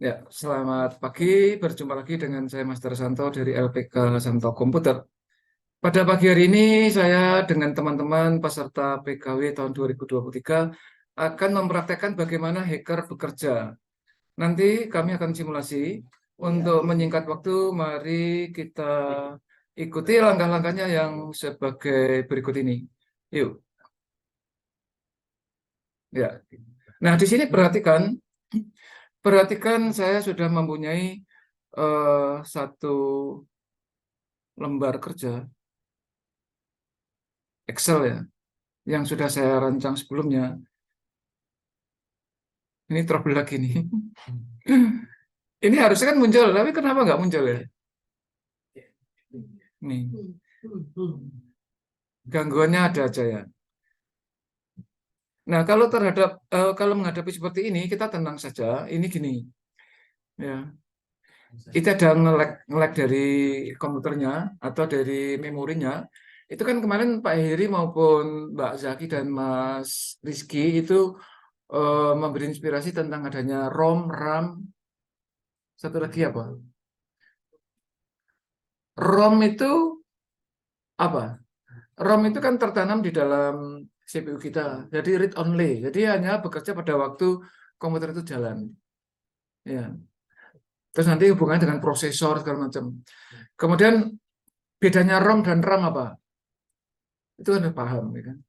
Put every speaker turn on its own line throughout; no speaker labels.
Ya, selamat pagi. Berjumpa lagi dengan saya Master Santo dari LPK Santo Komputer. Pada pagi hari ini saya dengan teman-teman peserta PKW tahun 2023 akan mempraktekkan bagaimana hacker bekerja. Nanti kami akan simulasi. Untuk menyingkat waktu, mari kita ikuti langkah-langkahnya yang sebagai berikut ini. Yuk, ya. Nah, di sini perhatikan saya sudah mempunyai satu lembar kerja Excel ya, yang sudah saya rancang sebelumnya. Ini trouble lagi nih. Ini harusnya kan muncul, tapi kenapa nggak muncul ya? Nih, gangguannya ada aja ya. Nah, kalau menghadapi seperti ini, kita tenang saja. Ini gini, ya. Itu ada nge-lag dari komputernya atau dari memorinya. Itu kan kemarin Pak Heri maupun Mbak Zaki dan Mas Rizky itu memberi inspirasi tentang adanya ROM, RAM, satu lagi apa? ROM itu apa? ROM itu kan tertanam di dalam CPU kita, jadi read only. Jadi hanya bekerja pada waktu komputer itu jalan. Ya. Terus nanti hubungannya dengan prosesor segala macam. Kemudian bedanya ROM dan RAM apa? Itu Anda paham, ya kan?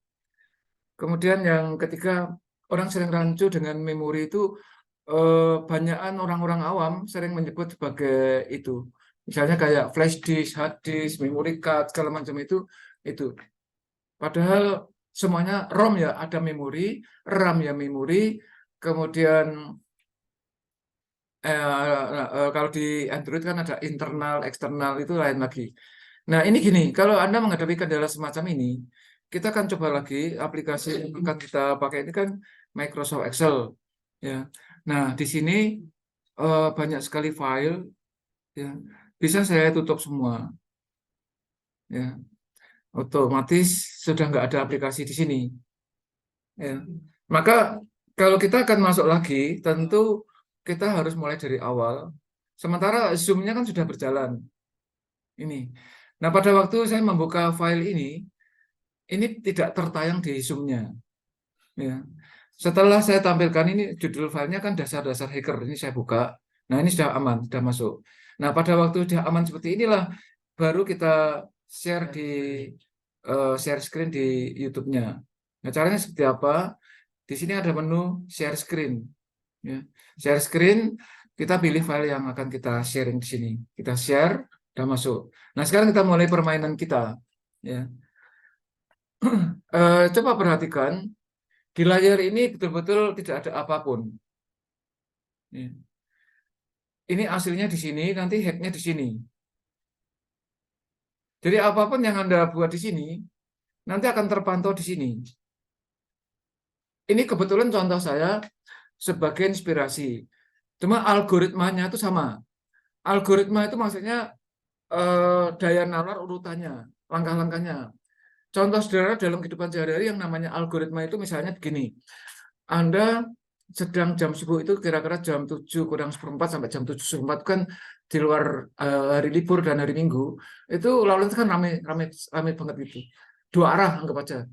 Kemudian yang ketiga, orang sering rancu dengan memori itu, banyakan orang-orang awam sering menyebut sebagai itu. Misalnya kayak flash disk, hard disk, memory card, segala macam itu. Padahal semuanya ROM ya ada memori, RAM ya memori, kemudian kalau di Android kan ada internal, eksternal, itu lain lagi. Nah, ini gini, kalau Anda menghadapi kendala semacam ini, kita akan coba lagi aplikasi yang akan kita pakai ini kan Microsoft Excel. Ya. Nah, di sini banyak sekali file, ya. Bisa saya tutup semua. Ya. Otomatis sudah nggak ada aplikasi di sini. Ya. Maka kalau kita akan masuk lagi, tentu kita harus mulai dari awal. Sementara Zoom-nya kan sudah berjalan. Ini. Nah, pada waktu saya membuka file ini tidak tertayang di Zoom-nya. Ya. Setelah saya tampilkan ini judul filenya kan dasar-dasar hacker. Ini saya buka. Nah, ini sudah aman, sudah masuk. Nah, pada waktu sudah aman seperti inilah baru kita share share screen di YouTube-nya. Nah, caranya seperti apa? Di sini ada menu share screen. Ya. Share screen, kita pilih file yang akan kita sharing di sini. Kita share, sudah masuk. Nah, sekarang kita mulai permainan kita. Ya. Coba perhatikan, di layar ini betul-betul tidak ada apapun. Ya. Ini hasilnya di sini, nanti hacknya di sini. Jadi apapun yang Anda buat di sini, nanti akan terpantau di sini. Ini kebetulan contoh saya sebagai inspirasi. Cuma algoritmanya itu sama. Algoritma itu maksudnya daya nalar urutannya, langkah-langkahnya. Contoh sederhana dalam kehidupan sehari-hari yang namanya algoritma itu misalnya begini. Anda sedang jam sibuk itu kira-kira jam 7 kurang seperempat sampai jam 7 seperempat kan di luar hari libur dan hari Minggu, itu lalu lintas kan rame banget gitu. Dua arah anggap aja.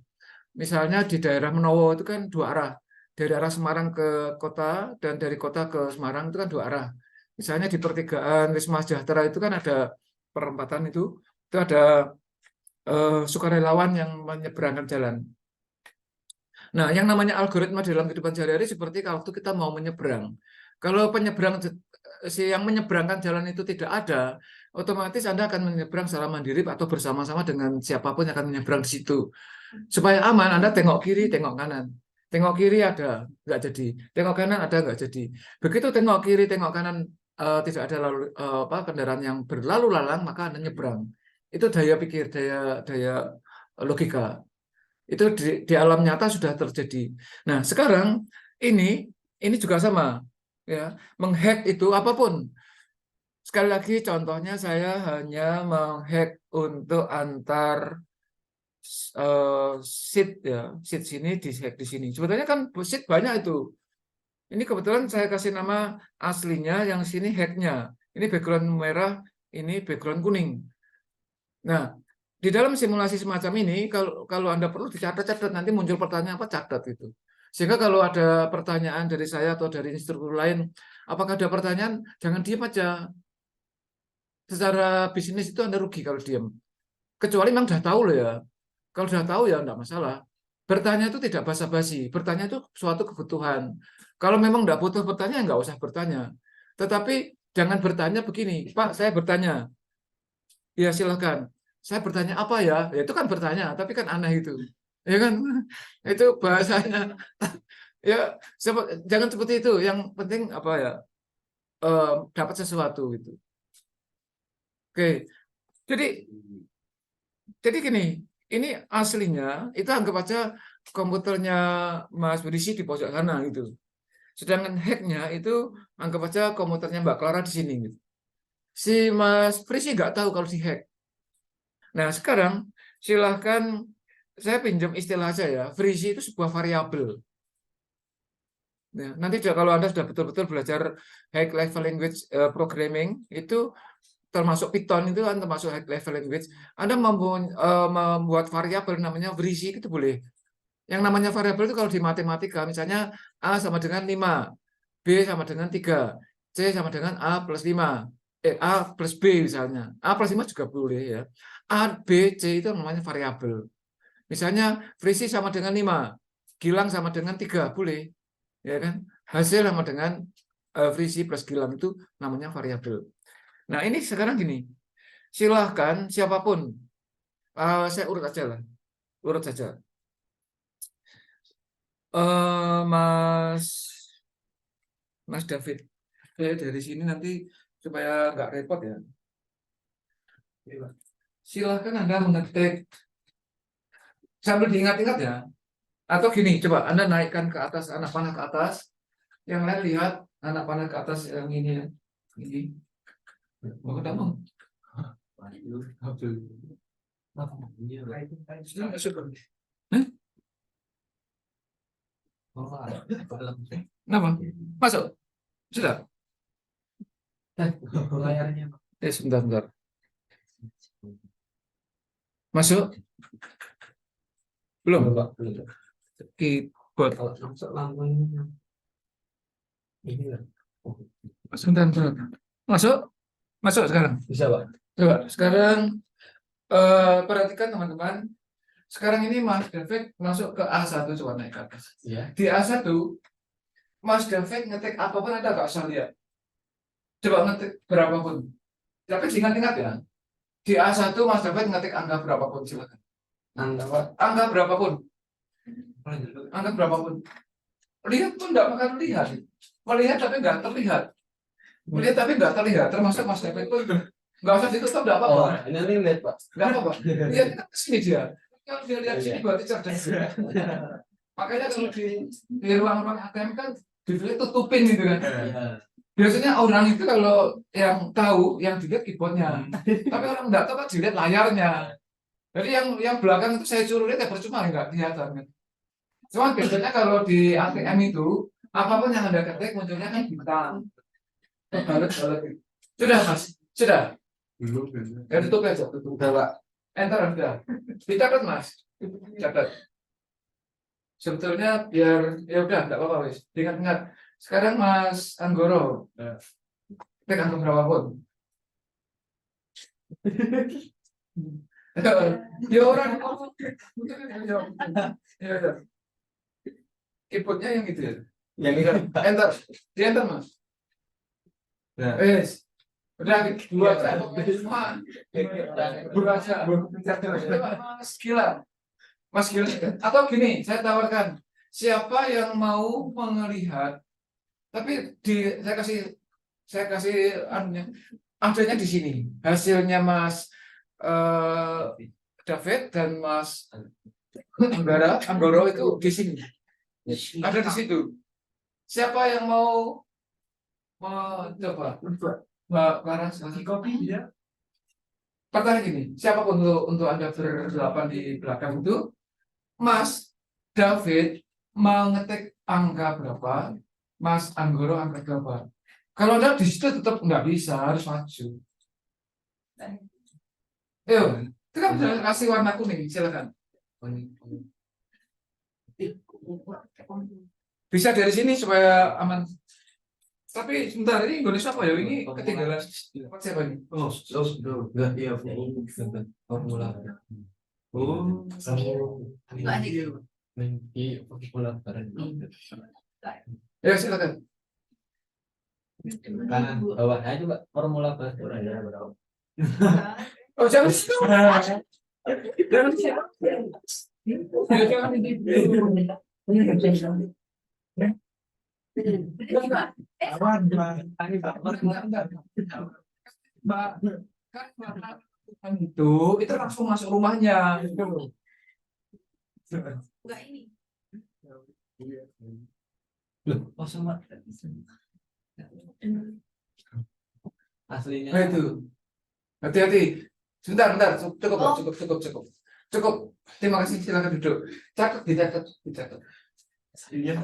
Misalnya di daerah Menowo itu kan dua arah. Dari arah Semarang ke kota dan dari kota ke Semarang itu kan dua arah. Misalnya di pertigaan Wisma Sejahtera itu kan ada perempatan itu ada sukarelawan yang menyeberangkan jalan. Nah, yang namanya algoritma dalam kehidupan sehari-hari seperti kalau kita mau menyeberang. Kalau si yang menyeberangkan jalan itu tidak ada, otomatis Anda akan menyeberang secara mandiri atau bersama-sama dengan siapapun yang akan menyeberang di situ. Supaya aman, Anda tengok kiri, tengok kanan. Tengok kiri ada, nggak jadi. Tengok kanan ada, nggak jadi. Begitu tengok kiri, tengok kanan, tidak ada kendaraan yang berlalu lalang, maka Anda nyebrang. Itu daya pikir, daya logika. Itu di alam nyata sudah terjadi. Nah, sekarang ini juga sama, ya. Menghack itu apapun. Sekali lagi contohnya saya hanya menghack untuk antar sheet ya, sheet sini di hack di sini. Sebetulnya kan sheet banyak itu. Ini kebetulan saya kasih nama aslinya, yang sini hacknya. Ini background merah, ini background kuning. Nah, di dalam simulasi semacam ini, kalau Anda perlu dicatat-catat, nanti muncul pertanyaan apa, catat itu. Sehingga kalau ada pertanyaan dari saya atau dari instruktur lain, apakah ada pertanyaan, jangan diam aja. Secara bisnis itu Anda rugi kalau diam. Kecuali memang sudah tahu loh ya. Kalau sudah tahu ya enggak masalah. Bertanya itu tidak basa-basi. Bertanya itu suatu kebutuhan. Kalau memang enggak butuh bertanya, enggak usah bertanya. Tetapi jangan bertanya begini, Pak, saya bertanya. Ya silakan. Saya bertanya apa ya? Ya itu kan bertanya, tapi kan aneh itu. Ya kan? Itu bahasanya. Ya, jangan seperti itu. Yang penting apa ya? Dapat sesuatu gitu. Oke. Jadi gini, ini aslinya itu anggap aja komputernya Mas Berisi di pojok sana gitu. Sedangkan hacknya itu anggap aja komputernya Mbak Clara di sini gitu. Si Mas Berisi nggak tahu kalau di hack. Nah sekarang silahkan saya pinjam istilah aja ya. Berisi itu sebuah variabel. Nah, nanti kalau Anda sudah betul-betul belajar high level language programming itu termasuk Python itu kan termasuk high level language. Anda membuat variabel namanya berisi itu boleh. Yang namanya variabel itu kalau di matematika misalnya A sama dengan 5, B sama dengan 3, C sama dengan A plus 5, A plus B misalnya. A plus 5 juga boleh ya. A, B, C itu namanya variabel. Misalnya berisi sama dengan 5, Gilang sama dengan 3, boleh. Ya kan? Hasil sama dengan berisi plus Gilang itu namanya variabel. Nah, ini sekarang gini. Silahkan siapapun, saya urut aja lah, urut saja. Mas David, dari sini nanti supaya nggak repot ya. Silahkan Anda mengetik sambil diingat-ingat ya. Atau gini, coba Anda naikkan ke atas, anak panah ke atas. Yang lain lihat anak panah ke atas yang ini ya. Ini. Mau ketemu? Kenapa? Masuk. Sudah. Sebentar, sebentar. Masuk? Belum, Pak. Keyboard. Sebentar, sebentar. Masuk? Masuk sekarang? Bisa, Pak. Coba, sekarang perhatikan teman-teman. Sekarang ini Mas David masuk ke A1, coba naik ke atas. Ya. Di A1, Mas David ngetik apapun Anda nggak usah lihat. Coba ngetik berapapun. Tapi ingat-ingat ya. Di A1 Mas David ngetik angka berapapun, silakan. Angka berapapun. Angka berapapun. Lihat pun nggak akan lihat. Melihat tapi nggak terlihat. Melihat tapi nggak terlihat. Termasuk Mas David pun nggak usah ditutup, nggak apa-apa. Ini lihat, Pak. Nggak apa-apa. Lihat ke sini dia. Kalau dia lihat sini berarti cerdas. Makanya kalau di ruang-ruang ATM kan dilihat tutupin gitu kan. Biasanya orang itu kalau yang tahu yang dilihat keyboardnya, tapi orang nggak tahu kan dilihat layarnya. Jadi yang belakang itu saya suruh lihat ya percuma nggak kelihatan kan. Cuman biasanya kalau di ATM itu apapun yang Anda ketik munculnya kan bintang. Balet. Sudah Mas, sudah. Ya tutup aja, tutup. Pak. Enter sudah. Dicatat Mas, catat. Sebetulnya biar ya udah nggak apa-apa wis. Ingat-ingat. Sekarang Mas Anggoro, ketik angka berapapun. Ya orang ya udah. Keyboardnya yang gitu ya. Yang itu. Enter. Di enter Mas. Nah. Wes. Udah dua semua. Berasa. Mas Gilang. Mas Gilang. Atau gini, saya tawarkan. Siapa yang mau melihat? Tapi saya kasih adanya di sini. Hasilnya Mas David dan Mas Anggoro itu di sini. Ada di situ. Siapa yang mau coba? Mbak Clara, kasih kopi ya. Pertanyaan gini, siapapun untuk Anda berdelapan di belakang itu, Mas David mau ngetik angka berapa? Mas Anggoro angkat gambar. Kalau enggak di situ tetap nggak bisa, harus maju. Ayo, itu kan udah kasih warna kuning, silakan. Bisa dari sini supaya aman. Tapi sebentar, ini Indonesia apa ya? Ini ketinggalan tempat siapa ini?
Oh, sudah iya ini formula. Oh, ini formula bareng.
Ya silakan.
Kanan bawah aja Pak, formula bareng ya, Bro.
Oh jangan situ. Jangan situ. Jangan situ. Awan, Mbak, kan itu langsung masuk rumahnya.
Enggak ini.
Loh, kosong Pak. Aslinya.
Nah, itu. Hati-hati. Sebentar, cukup, cukup. Cukup. Terima kasih, silakan duduk. Dicatat.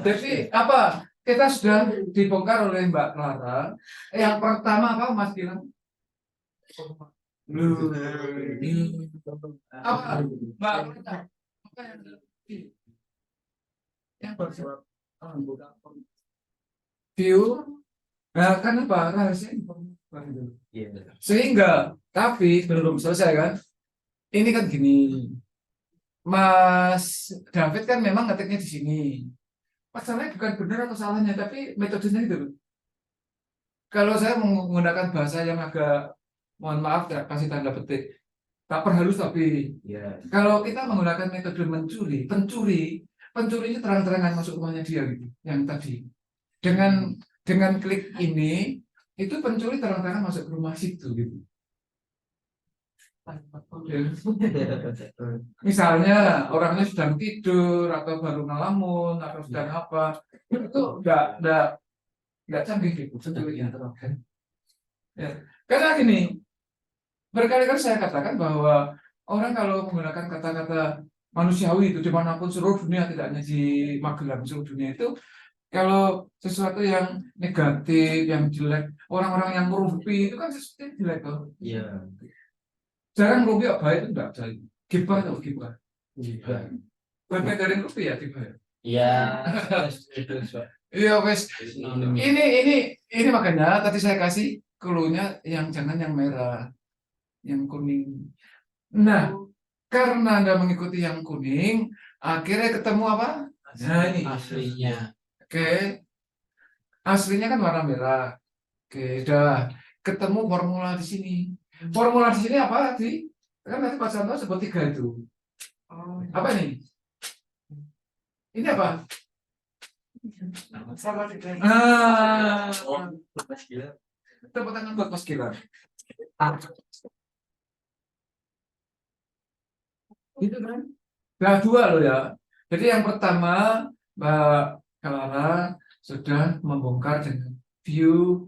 Jadi apa? Kita sudah dibongkar oleh Mbak Clara. Yang pertama apa Mas bilang? Apa? Mbak Clara. Apa yang bersebut view? Nah, kan apa? Rahasia sehingga, tapi belum selesai kan? Ini kan gini. Mas David kan memang ngetiknya di sini. Masalahnya bukan benar atau salahnya, tapi metodenya itu. Kalau saya menggunakan bahasa yang agak, mohon maaf, tidak kasih tanda petik, tak perhalus tapi, kalau kita menggunakan metode pencurinya terang-terangan masuk rumahnya dia gitu, yang tadi. Dengan klik ini, itu pencuri terang-terangan masuk ke rumah situ gitu. Misalnya orangnya sedang tidur atau baru ngelamun atau sedang apa, itu enggak canggih gitu pencurinya. Ya. Karena gini, berkali-kali saya katakan bahwa orang kalau menggunakan kata-kata manusiawi itu dimanapun seluruh dunia, tidak hanya di Magelang, seluruh dunia itu, kalau sesuatu yang negatif, yang jelek, orang-orang yang merumpi itu kan sesuatu yang jelek loh.
Iya.
Jarang rugi apa itu enggak ada. Gibah atau gibah? Bagian dari rugi ya gibah.
Iya.
Iya wes. Ini makanya tadi saya kasih clue-nya yang jangan yang merah, yang kuning. Nah, karena Anda mengikuti yang kuning, akhirnya ketemu apa? Nah, ini
Aslinya.
Oke. Aslinya kan warna merah. Oke, udah ketemu formula di sini. Formula di sini apa tadi? Kan nanti Pak Santo sebut 3 itu. Apa ini? Ini apa? Tepuk tangan buat Mas Gilang. Itu kan? Nah, 2 loh ya. Jadi yang pertama Mbak Clara sudah membongkar dengan view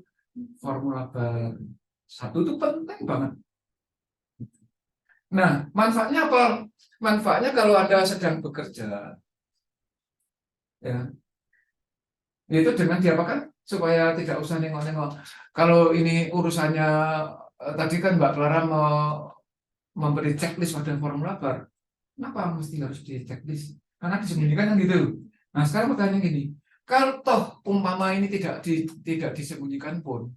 formula baru. 1 itu penting banget. Nah, manfaatnya apa? Manfaatnya kalau Anda sedang bekerja, ya, itu dengan diapakan? Supaya tidak usah nengok-nengok. Kalau ini urusannya, tadi kan Mbak Clara mau memberi checklist pada formula bar. Kenapa mesti harus di checklist? Karena disembunyikan kan gitu. Nah, sekarang pertanyaan gini, kalau toh umpama ini tidak disembunyikan pun,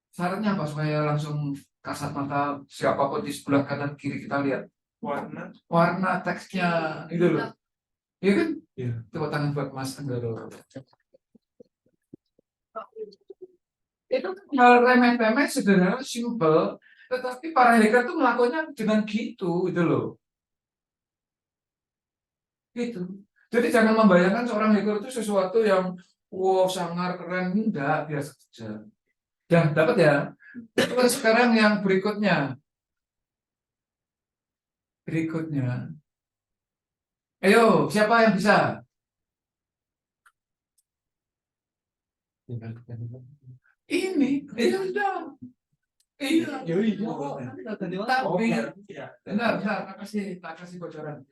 syaratnya apa supaya langsung kasat mata siapapun di sebelah kanan kiri kita lihat warna teksnya itu loh, iya kan? Iya. Tepuk tangan buat Mas Anggoro. Itu hal remeh-temeh, sederhana, simple, tetapi para hacker itu melakukannya dengan gitu loh. Gitu. Jadi jangan membayangkan seorang hacker itu sesuatu yang wow sangar keren, enggak, biasa saja. Ya, dapat ya. Terus sekarang yang berikutnya. Ayo, siapa yang bisa? Ini, sudah. Iya. Tapi, benar, tak kasih bocoran.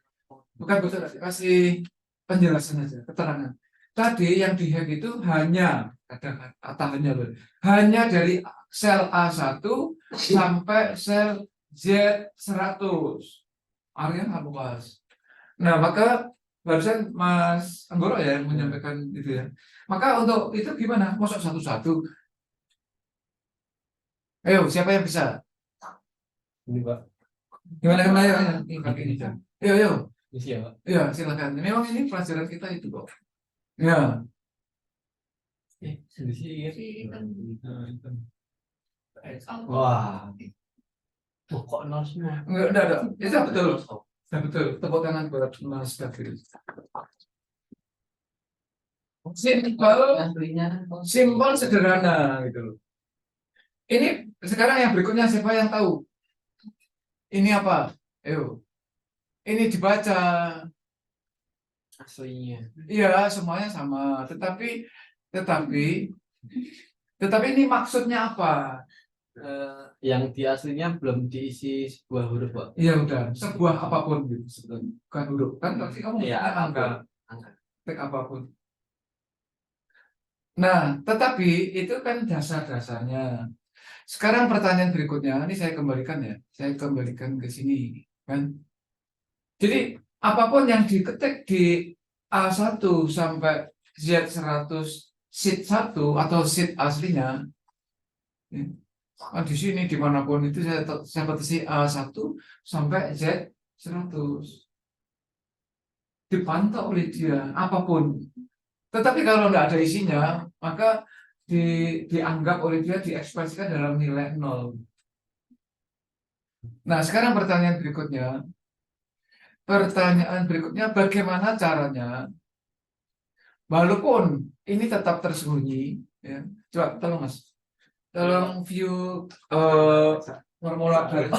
Bukan bocoran, kasih penjelasan aja, keterangan. tadi yang di-hack itu hanya, ada kata hanya loh, hanya dari sel A1 sampai sel Z100. Area nggak luas. Nah, maka barusan Mas Anggoro ya yang menyampaikan itu ya. Maka untuk itu gimana? Masuk satu-satu. Ayo, siapa yang bisa?
Ini Pak,
Gimana gimana ya? Ini kaki ini. Ayo, ayo.
misi ya Pak.
Ya, silakan. Memang ini pelajaran kita itu kok. Ya,
Di sini ya.
Oh.
Wah, kok nol semua?
enggak. Itu betul. Ya, betul. Tepuk tangan buat Mas David. Simpel, simpel sederhana gitu loh. Ini sekarang yang berikutnya siapa yang tahu? Ini apa? Ayo. Ini dibaca.
Aslinya.
Iya, semuanya sama. Tetapi ini maksudnya apa?
Yang di aslinya belum diisi sebuah huruf Pak.
Iya udah, sebuah apapun gitu sebetulnya. Bukan huruf. Kan pasti kamu
Iya,
punya angka,
Angka.
teks apapun. Nah, tetapi itu kan dasar-dasarnya. Sekarang pertanyaan berikutnya, ini saya kembalikan ya. Saya kembalikan ke sini, kan. Jadi, apapun yang diketik di A1 sampai Z100 sheet 1 atau sheet aslinya, ya, di sini dimanapun itu saya batasi A1 sampai Z100. Dipantau oleh dia, apapun. Tetapi kalau tidak ada isinya, maka dianggap oleh dia diekspresikan dalam nilai 0. Nah, sekarang pertanyaan berikutnya bagaimana caranya, walaupun ini tetap tersembunyi, ya. Coba tolong Mas, tolong view formula barnya,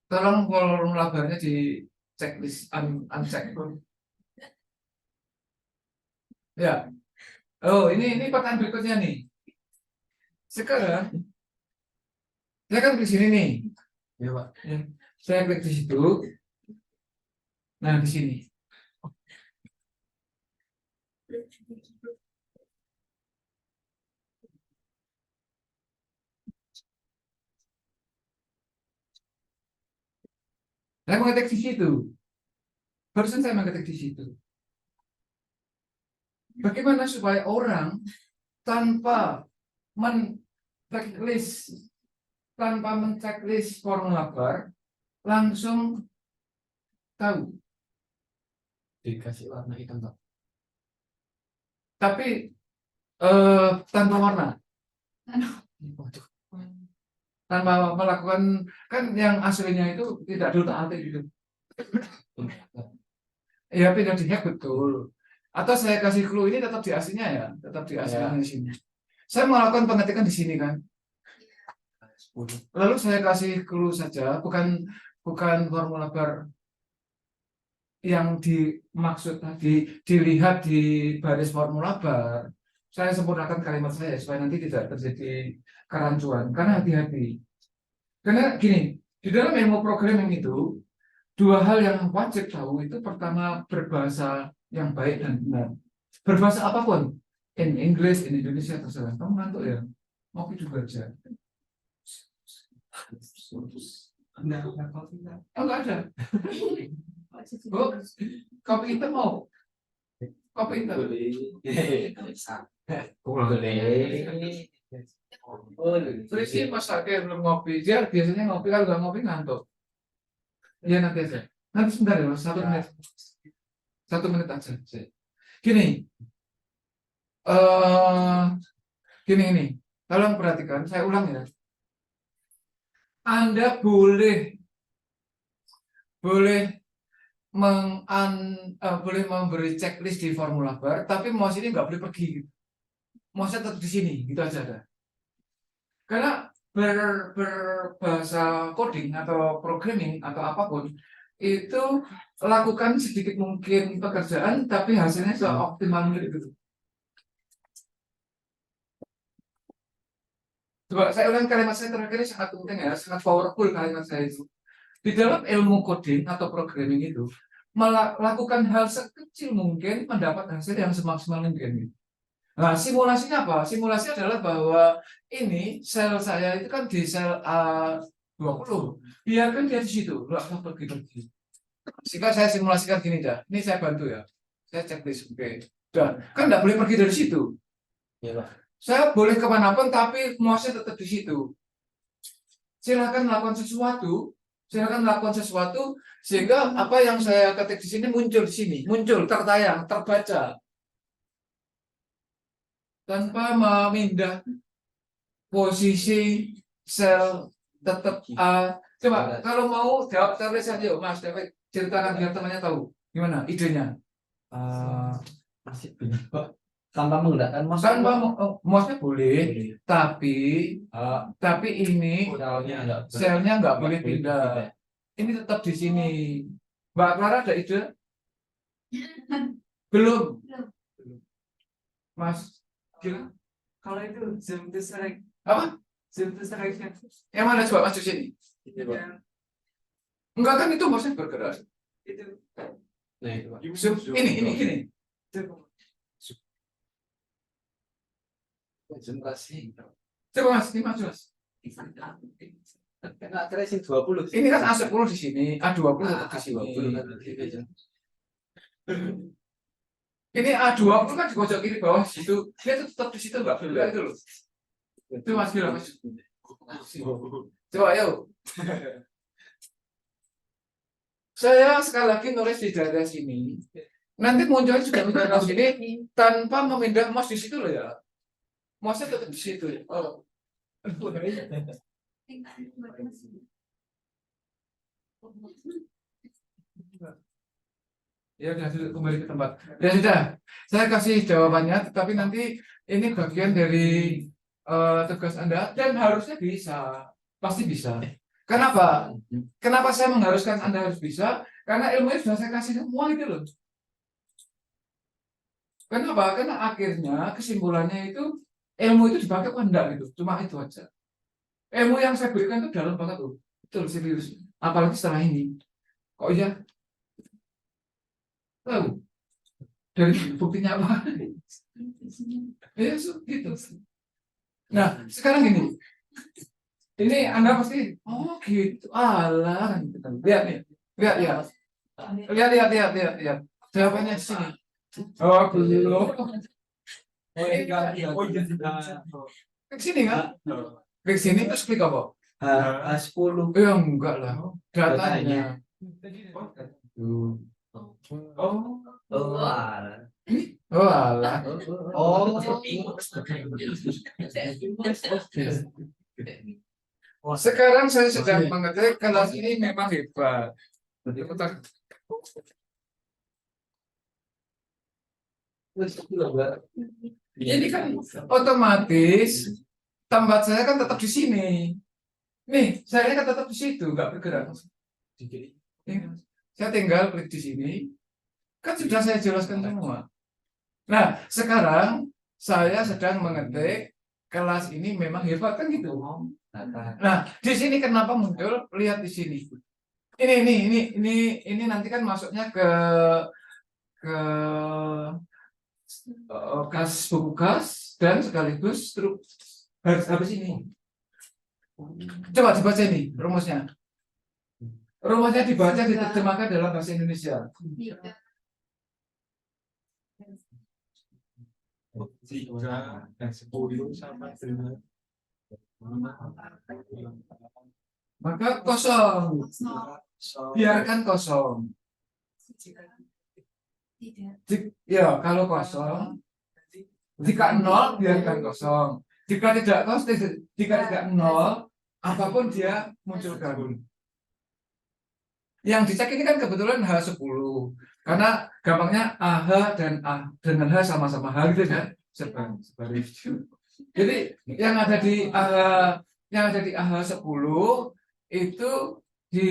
tolong formula barnya di checklist uncheck. Ya, oh ini pertanyaan berikutnya nih. Sekarang saya kan di sini nih,
Ya Pak.
ya. Saya klik di situ. Nah, di sini. Saya mengetik di situ. Barusan saya mengetik di situ. Bagaimana supaya orang tanpa men-checklist formula bar langsung tahu.
Dikasih warna hitam Pak.
Tapi tanpa warna,
Waduh.
tanpa melakukan, kan yang aslinya itu tidak diutak-atik gitu. Ya tidak di-hack betul. Atau saya kasih clue ini tetap di aslinya ya, tetap di aslinya di sini. Saya melakukan pengetikan di sini kan.
10.
Lalu saya kasih clue saja, bukan formula bar yang dimaksud tadi dilihat di baris formula bar. Saya sempurnakan kalimat saya supaya nanti tidak terjadi kerancuan. Karena hati-hati. Karena gini, di dalam ilmu programming itu dua hal yang wajib tahu itu pertama berbahasa yang baik dan benar. Berbahasa apapun, in English, in Indonesia terserah. Kamu ngantuk ya? Ngopi juga aja. Oh, enggak ada. Oh, kopi hitam mau? Kopi hitam. Terus sih pas saya belum ngopi, dia biasanya ngopi, kalau nggak ngopi ngantuk. Iya nanti aja. Nanti sebentar ya Mas, 1 menit. 1 menit aja. Gini, gini. Tolong perhatikan, saya ulang ya. Anda boleh memberi checklist di formula bar, tapi mouse ini nggak boleh pergi. Mouse tetap di sini, gitu aja ada. Karena berbahasa coding atau programming atau apapun itu lakukan sedikit mungkin pekerjaan, tapi hasilnya seoptimal gitu. Coba saya ulang kalimat saya terakhir ini sangat penting ya, sangat powerful kalimat saya itu. Di dalam ilmu coding atau programming itu, melakukan hal sekecil mungkin mendapat hasil yang semaksimal mungkin. Nah, simulasinya apa? Simulasi adalah bahwa ini sel saya itu kan di sel A20. Biarkan dia di situ, nggak pergi-pergi. Jika saya simulasikan gini dah, ini saya bantu ya. Saya checklist, oke. Dan kan nggak boleh pergi dari situ.
Iya, Pak.
Saya boleh kemanapun, tapi muasnya tetap di situ. Silakan melakukan sesuatu, sehingga apa yang saya ketik di sini muncul di sini, muncul, tertayang, terbaca, tanpa memindah posisi sel tetap A. Coba kalau mau jawab terus aja, Mas David, ceritakan biar temannya tahu gimana idenya.
Masih benar, Pak. Tanpa menggunakan mouse.
Tanpa mouse-nya boleh,
Boleh.
tapi ini selnya nggak boleh pindah. Ini tetap di sini. Mbak Clara ada ide? Belum. Mas Gil,
Kalau itu zoom to select,
apa?
zoom to selection.
Yang mana coba masuk sini?
Yang
Enggak kan itu mouse-nya bergerak.
itu
Nah, itu, Pak.
Zoom. Ini gini.
Konsentrasi.
Coba Mas, ini maju Mas.
Nggak tracing 20.
Ini kan A10 di sini, A20 tetap di sini.
20 kan gitu aja.
Ini A20 kan di pojok kiri bawah situ. Dia tuh tetap di situ nggak bergerak itu loh. Itu Mas Gil, Mas. Coba ayo. Saya sekali lagi nulis di daerah sini. Nanti munculnya juga di daerah sini tanpa memindah mouse di situ loh ya. Mouse-nya tetap di situ. Oh. Ya udah duduk kembali ke tempat. Ya sudah, saya kasih jawabannya, tetapi nanti ini bagian dari tugas Anda dan harusnya bisa, pasti bisa. Kenapa? Kenapa saya mengharuskan Anda harus bisa? Karena ilmunya sudah saya kasih semua itu loh. Kenapa? Karena akhirnya kesimpulannya itu ilmu itu dipakai apa enggak gitu. Cuma itu aja. Ilmu yang saya berikan itu dalam banget loh. Betul, serius. Apalagi setelah ini. Kok iya? Tahu? Dari buktinya apa? Ya, gitu. Nah, sekarang gini. Ini Anda pasti, oh gitu. Alah, lihat nih. Lihat, lihat. Lihat. Jawabannya di sini. Oh, belum. Klik sini kan? Klik sini terus klik apa?
A10.
Ya enggak lah. Datanya. Oh,
Oh, alah.
oh alah.
Oh,
Sekarang saya sedang mengetik kelas ini memang hebat. Bentar. Ini kan otomatis tempat saya kan tetap di sini. Nih, saya kan tetap di situ, nggak bergerak. Saya tinggal klik di sini. Kan sudah saya jelaskan semua. Nah, sekarang saya sedang mengetik kelas ini memang hebat kan gitu. Nah, di sini kenapa muncul? Lihat di sini. Ini nanti kan masuknya ke kas buku kas dan sekaligus struk habis ini. Coba dibaca ini rumusnya. Rumusnya dibaca diterjemahkan dalam bahasa Indonesia.
3 dan 10 sama dengan
Maka kosong. Biarkan kosong. Ya, kalau kosong, jika 0 biarkan kosong. Jika tidak kosong, jika tidak 0, apapun dia muncul gabung. Yang dicek ini kan kebetulan H10. Karena gampangnya AH dan A dengan H sama-sama H gitu kan. Sebaris. Jadi yang ada di AH10 itu di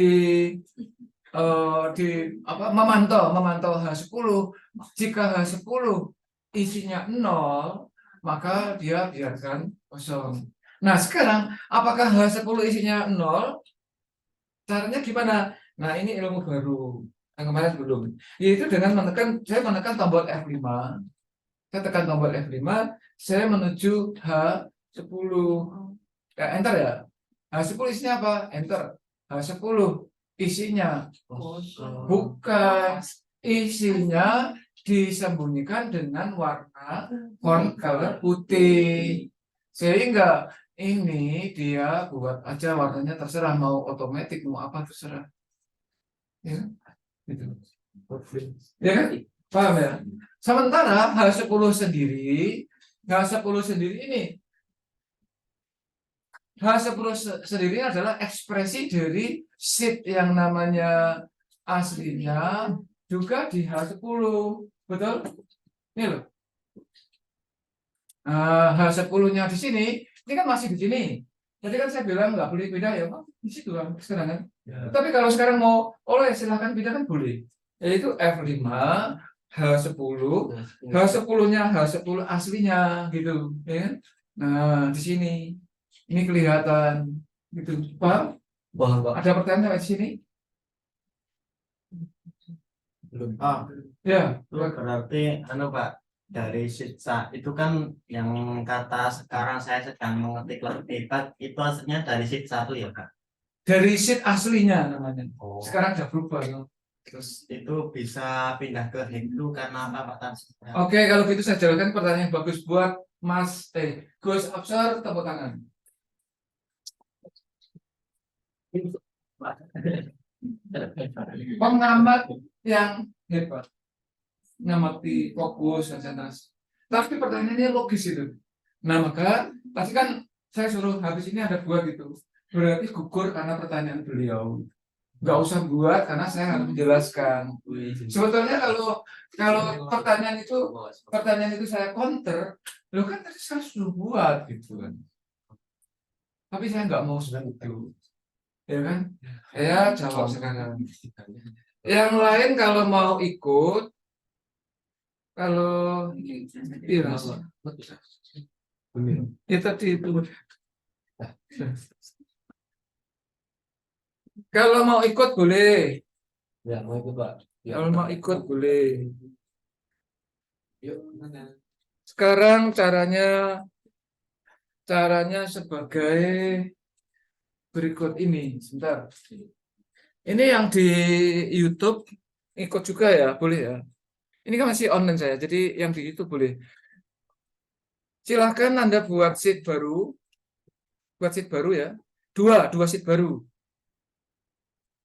memantau H10. Jika H10 isinya 0, maka dia biarkan kosong. Nah, sekarang apakah H10 isinya 0? Caranya gimana? Nah, ini ilmu baru. Yang kemarin belum. Yaitu dengan saya menekan tombol F5. Saya tekan tombol F5, saya menuju H10. Ya, enter ya. H10 isinya apa? Enter. H10 isinya bukan, isinya disembunyikan dengan warna font color putih. Sehingga ini dia buat aja warnanya terserah, mau otomatis mau apa terserah. Ya, gitu. Ya kan? Paham ya? Sementara H10 sendiri ini sendiri adalah ekspresi dari sheet yang namanya aslinya juga di H10. Betul? Ini loh. H10-nya di sini, ini kan masih di sini. Jadi kan saya bilang nggak boleh pindah ya, Pak. Di situ kan sekarang kan.
Ya.
Tapi kalau sekarang mau silahkan pindah kan boleh. Yaitu F5, H10, H10-nya H10 aslinya gitu, ya. Nah, di sini ini kelihatan gitu. Paham?
Pak.
Ada pertanyaan di sini?
Belum.
Ya,
Itu berarti Pak, dari sitsa itu kan yang kata sekarang saya sedang mengetik lebih hebat itu aslinya dari sheet 1 ya Kak.
dari sheet aslinya namanya.
Oh.
Sekarang udah berubah ya.
Terus itu bisa pindah ke Hindu karena apa Pak tadi?
Oke, kalau gitu saya jalankan pertanyaan yang bagus buat Mas Gus Absar, tepuk tangan. Pengamat yang hebat, ngamati fokus dan centrasi. Tapi pertanyaannya logis itu. Nah maka tadi kan saya suruh habis ini ada dua gitu. Berarti gugur karena pertanyaan beliau. Nggak usah buat karena saya harus menjelaskan. Sebetulnya kalau pertanyaan itu saya counter, lo kan tadi saya suruh buat gitu kan. Tapi saya nggak mau seperti itu, ya kan? Ya jawab sekarang. Yang lain kalau mau ikut, kalau iya, ya tadi itu. Kalau mau ikut boleh.
Ya, mau ikut Pak. Ya,
Kalau mau ikut boleh.
Yuk, mana?
Sekarang caranya sebagai berikut ini. Sebentar. Ini yang di YouTube ikut juga ya, boleh ya. Ini kan masih online saya, jadi yang di YouTube boleh. Silahkan Anda buat sheet baru ya. Dua sheet baru.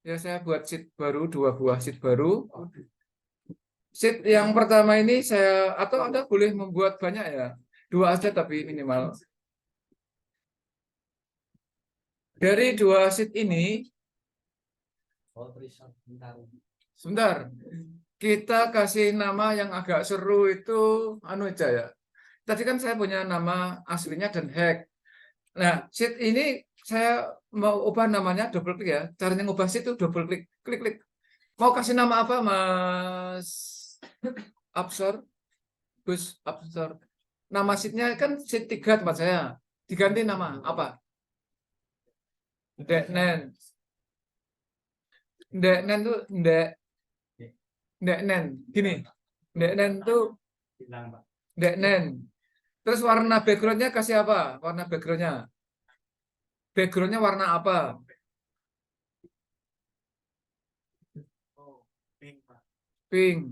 Ya, saya buat sheet baru, 2 buah sheet baru. Sheet yang pertama ini atau Anda boleh membuat banyak ya. 2 aja tapi minimal. Dari 2 sheet ini, sebentar, kita kasih nama yang agak seru itu aja ya. Tadi kan saya punya nama aslinya dan hack. Nah, sheet ini saya mau ubah namanya, double klik ya. Caranya ngubah sheet itu double klik, klik. Mau kasih nama apa, Mas Absor? Gus Absor. Nama sheetnya kan sheet 3 tempat saya. Diganti nama apa? Deknen. Deknen tuh Deknen. Gini. Deknen tuh
Bilang Pak.
Deknen. Terus warna backgroundnya kasih apa? Warna backgroundnya. Backgroundnya warna apa?
Oh, pink Pak.
Pink.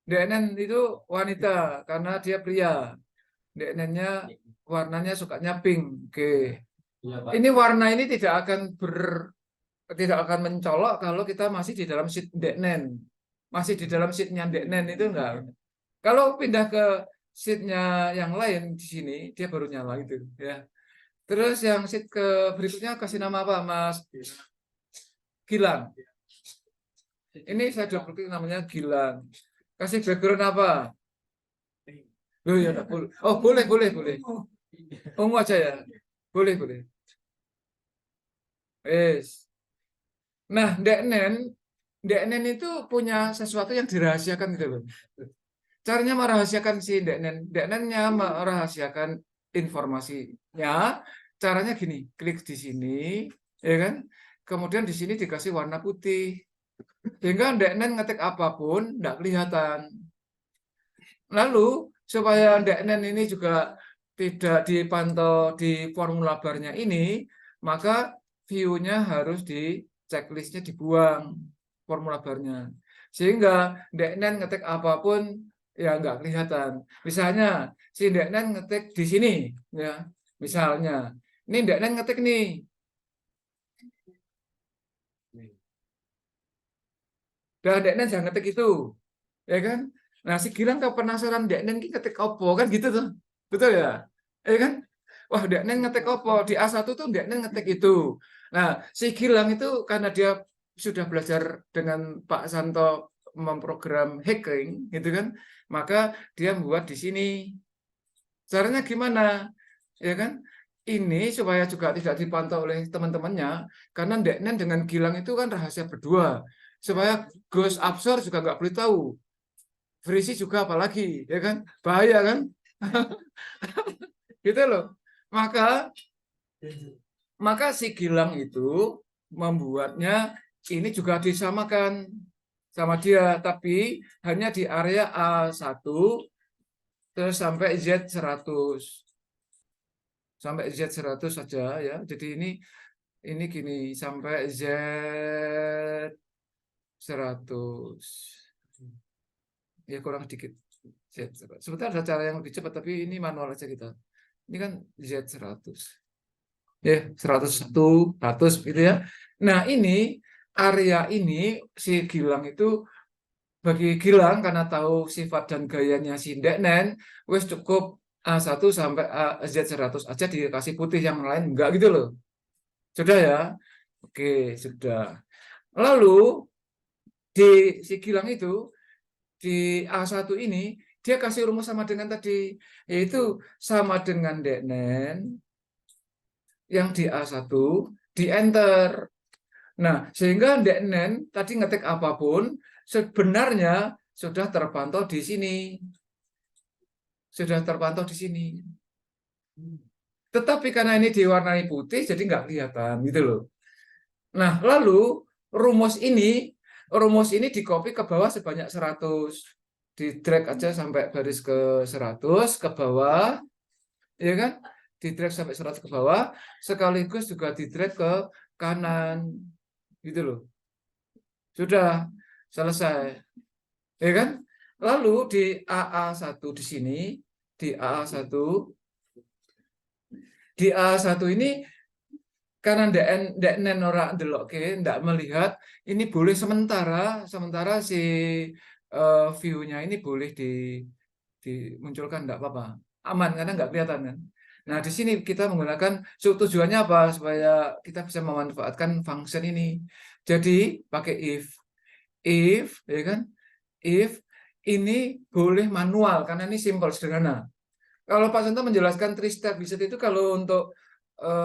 DNN itu wanita karena dia pria. DNN-nya warnanya sukanya pink. Oke.
Iya, Pak.
Ini warna ini tidak akan mencolok kalau kita masih di dalam sheet DNN. Masih di dalam sheet-nya DNN itu enggak. Kalau pindah ke sheet-nya yang lain di sini dia baru nyala itu ya. Terus yang sheet ke berikutnya kasih nama apa, Mas? Gilang. Ini saya double klik namanya Gilang. Kasih background apa? Loh ya, boleh. Oh, boleh. Ungu aja ya. Boleh. Yes. Nah, Deknen itu punya sesuatu yang dirahasiakan gitu loh. Caranya merahasiakan si Deknennya merahasiakan informasinya. Caranya gini, klik di sini, ya kan? Kemudian di sini dikasih warna putih. Sehingga ndeknen ngetik apapun nggak kelihatan. Lalu supaya ndeknen ini juga tidak dipantau di formula barnya ini, maka view-nya harus di checklistnya dibuang formula barnya. Sehingga ndeknen ngetik apapun ya nggak kelihatan. Misalnya si ndeknen ngetik di sini, ya misalnya ini ndeknen ngetik nih. Dan ndeknen jangan ngetik itu, ya kan? Nah, si Gilang kalau penasaran ndeknen ki ngetik opo kan gitu tuh. Betul ya? Ya kan? Wah, ndeknen ngetik opo? Di A1 tuh ndeknen ngetik itu. Nah, si Gilang itu karena dia sudah belajar dengan Pak Santo memprogram hacking gitu kan, maka dia membuat di sini. Caranya gimana? Ya kan? Ini supaya juga tidak dipantau oleh teman-temannya, karena ndeknen dengan Gilang itu kan rahasia berdua. Supaya Gus Absor juga nggak boleh tahu. Frisi juga apalagi, ya kan? Bahaya kan? Gitu loh. Maka si Gilang itu membuatnya ini juga disamakan sama dia, tapi hanya di area A1 terus sampai Z100. Sampai Z100 saja ya. Jadi ini gini sampai Z100. Ya kurang dikit. Sebentar ada cara yang lebih cepat, tapi ini manual aja kita. Ini kan Z100. Ya, 101, 100 gitu ya. Nah, ini area ini si Gilang itu bagi Gilang karena tahu sifat dan gayanya si ndeknen, wes cukup A1 sampai Z100 aja dikasih putih, yang lain enggak gitu loh. Sudah ya? Oke, sudah. Lalu di si Gilang itu di A1 ini dia kasih rumus sama dengan tadi, yaitu sama dengan ndeknen yang di A1 di enter. Nah, sehingga ndeknen tadi ngetik apapun sebenarnya sudah terpantau di sini. Sudah terpantau di sini. Tetapi karena ini diwarnai putih jadi nggak kelihatan gitu loh. Nah, lalu rumus ini di copy ke bawah sebanyak 100. Di drag aja sampai baris ke 100 ke bawah, ya kan? Di drag sampai 100 ke bawah, sekaligus juga di drag ke kanan, gitu loh. Sudah selesai, ya kan? Lalu di AA1 di sini, di AA1 ini karena ndeknen ora ndelokke, ndak melihat, ini boleh sementara si view-nya ini boleh dimunculkan, enggak apa-apa. Aman karena nggak kelihatan kan. Nah, di sini kita menggunakan tujuannya apa? Supaya kita bisa memanfaatkan function ini. Jadi pakai if, ya kan? If ini boleh manual karena ini simple, sederhana. Kalau Pak Santo menjelaskan 3 step visit itu kalau untuk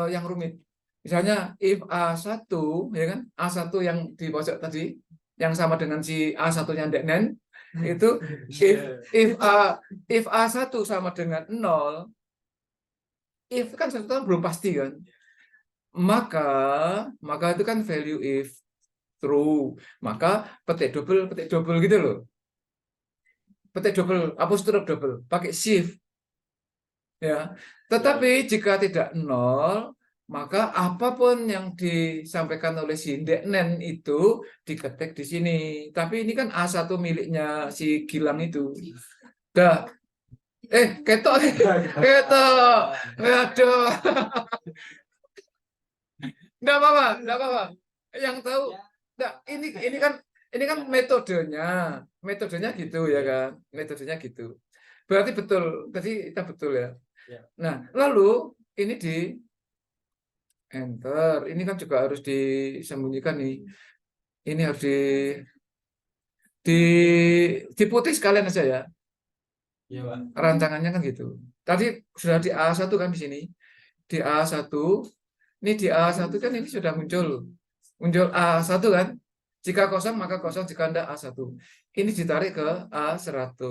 yang rumit. Misalnya if A1, ya kan? A1 yang di pojok tadi yang sama dengan si A1-nya ndeknen itu if A1 sama dengan 0, if kan sebetulnya belum pasti kan. Maka itu kan value if true. Maka petik double gitu loh. Petik double, apostrof double, pakai shift. Ya. Tetapi jika tidak 0, maka apapun yang disampaikan oleh si ndeknen itu diketik di sini. Tapi ini kan A1 miliknya si Gilang itu. Dah. Ketok. Aduh. Enggak apa-apa. Yang tahu, enggak, ini kan metodenya gitu ya kan, metodenya gitu. Berarti betul, tadi kita betul ya. Nah, lalu ini di enter, ini kan juga harus disembunyikan nih. Ini harus diputih sekalian aja ya.
Iya, Pak.
Rancangannya kan gitu. Tadi sudah di A1 kan di sini. Di A1, ini di A1 kan ini sudah muncul A1 kan. Jika kosong maka kosong, jika enggak A1. Ini ditarik ke A100.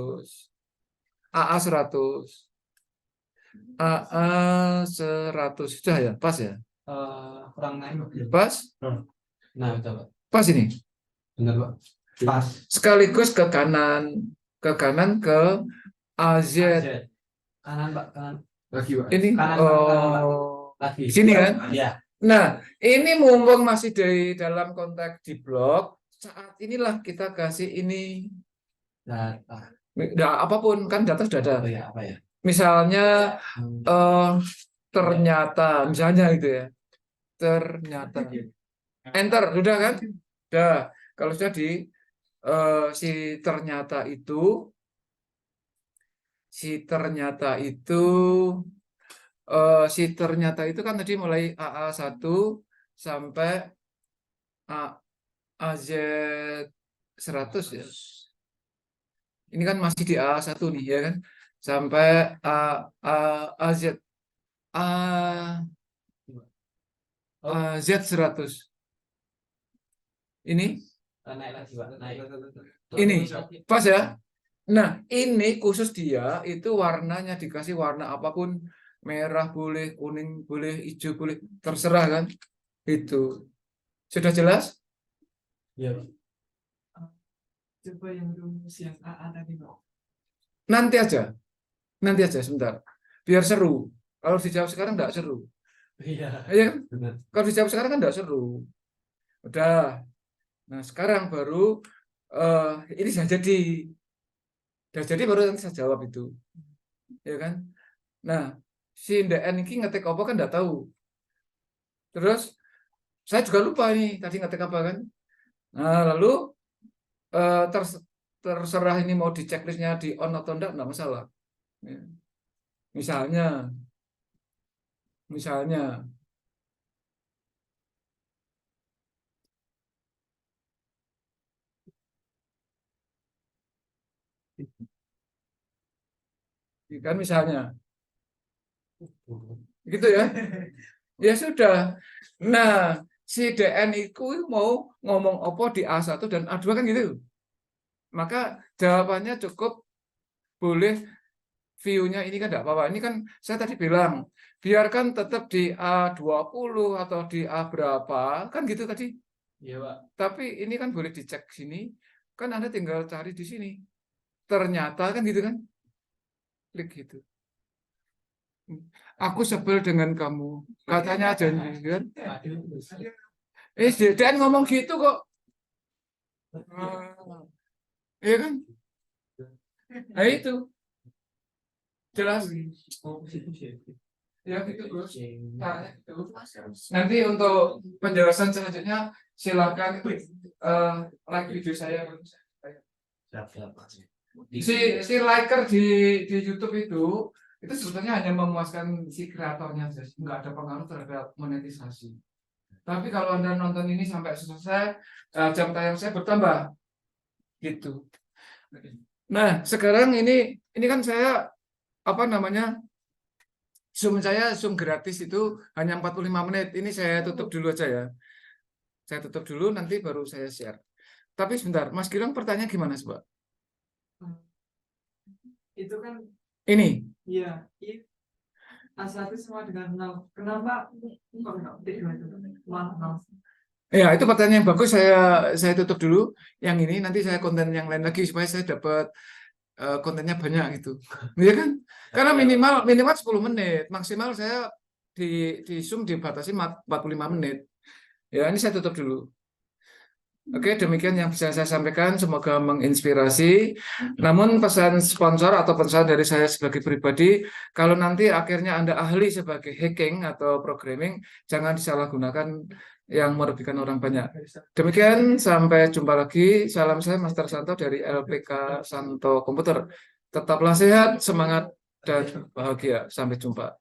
AA100. AA100 sudah ya, pas ya?
Kurang naik.
Pas?
Nah, coba.
Pas ini.
Benar, Pak. Pas.
sekaligus ke kanan ke AZ.
Kanan, Pak, kanan.
Lagi, Pak.
Ini
Kanan, Pak.
oh
Lagi.
sini kan?
Iya.
Nah, ini mumpung masih di dalam konteks di blog, saat inilah kita kasih ini.
Data.
Nah, apapun kan data sudah ada.
Oh ya, apa ya?
Misalnya ternyata, misalnya itu ya. Ternyata. Enter, sudah kan? Sudah. Kalau sudah di si ternyata itu si ternyata itu kan tadi mulai AA1 sampai AZ 100 ya. Ini kan masih di AA1 nih ya kan. Sampai AZ AZ 100. Ini
Naik lagi, Pak. Naik.
ini pas ya. Nah, ini khusus dia itu warnanya dikasih warna apapun, merah boleh, kuning boleh, hijau boleh, terserah kan. Itu. Sudah jelas?
Iya, Pak.
Coba yang rumus yang AA tadi, Pak.
Nanti aja sebentar. Biar seru. Kalau dijawab sekarang enggak seru.
Iya.
Iya kan?
Benar.
Kalau dijawab sekarang kan enggak seru. Udah. Nah, sekarang baru ini sudah jadi. Sudah jadi baru nanti saya jawab itu. Ya kan? Nah, si NDN ini ngetik apa kan enggak tahu. Terus saya juga lupa nih tadi ngetik apa kan. Nah, lalu terserah ini mau di checklistnya di on atau enggak masalah. Ya. Misalnya kan misalnya gitu ya. Ya sudah. Nah, si DN itu mau ngomong apa di A1 dan A2 kan gitu. Maka jawabannya cukup boleh view-nya ini kan tidak apa-apa. Ini kan saya tadi bilang, biarkan tetap di A20 atau di A berapa, kan gitu tadi.
Iya, Pak.
Tapi ini kan boleh dicek sini, kan Anda tinggal cari di sini. Ternyata kan gitu kan. Klik gitu. Aku sebel dengan kamu. Katanya aja kan. Dan ngomong gitu kok. Iya kan? Nah itu. Jelas. Ya gitu terus. Nah, itu. Nanti untuk penjelasan selanjutnya silakan like video saya. Si liker di YouTube itu sebetulnya hanya memuaskan si kreatornya saja, nggak ada pengaruh terhadap monetisasi. Tapi kalau Anda nonton ini sampai selesai, jam tayang saya bertambah, gitu. Nah, sekarang ini kan saya Zoom gratis itu hanya 45 menit. Ini saya tutup dulu aja ya. Saya tutup dulu, nanti baru saya share. Tapi sebentar, Mas Gilang pertanyaan gimana, Mbak?
Itu kan
Ini.
iya, A1 sama dengan 0. Kenapa kok nggak petik 2 itu? Malah 0.
Ya, itu pertanyaan yang bagus. Saya tutup dulu. Yang ini nanti saya konten yang lain lagi supaya saya dapat kontennya banyak gitu. Iya kan? Karena minimal 10 menit, maksimal saya di Zoom dibatasi 45 menit. Ya, ini saya tutup dulu. Oke, demikian yang bisa saya sampaikan. Semoga menginspirasi. Namun pesan sponsor atau pesan dari saya sebagai pribadi, kalau nanti akhirnya Anda ahli sebagai hacking atau programming, jangan disalahgunakan yang merugikan orang banyak. Demikian, sampai jumpa lagi. Salam saya Master Santo dari LPK Santo Komputer. Tetaplah sehat, semangat, dan bahagia. Sampai jumpa.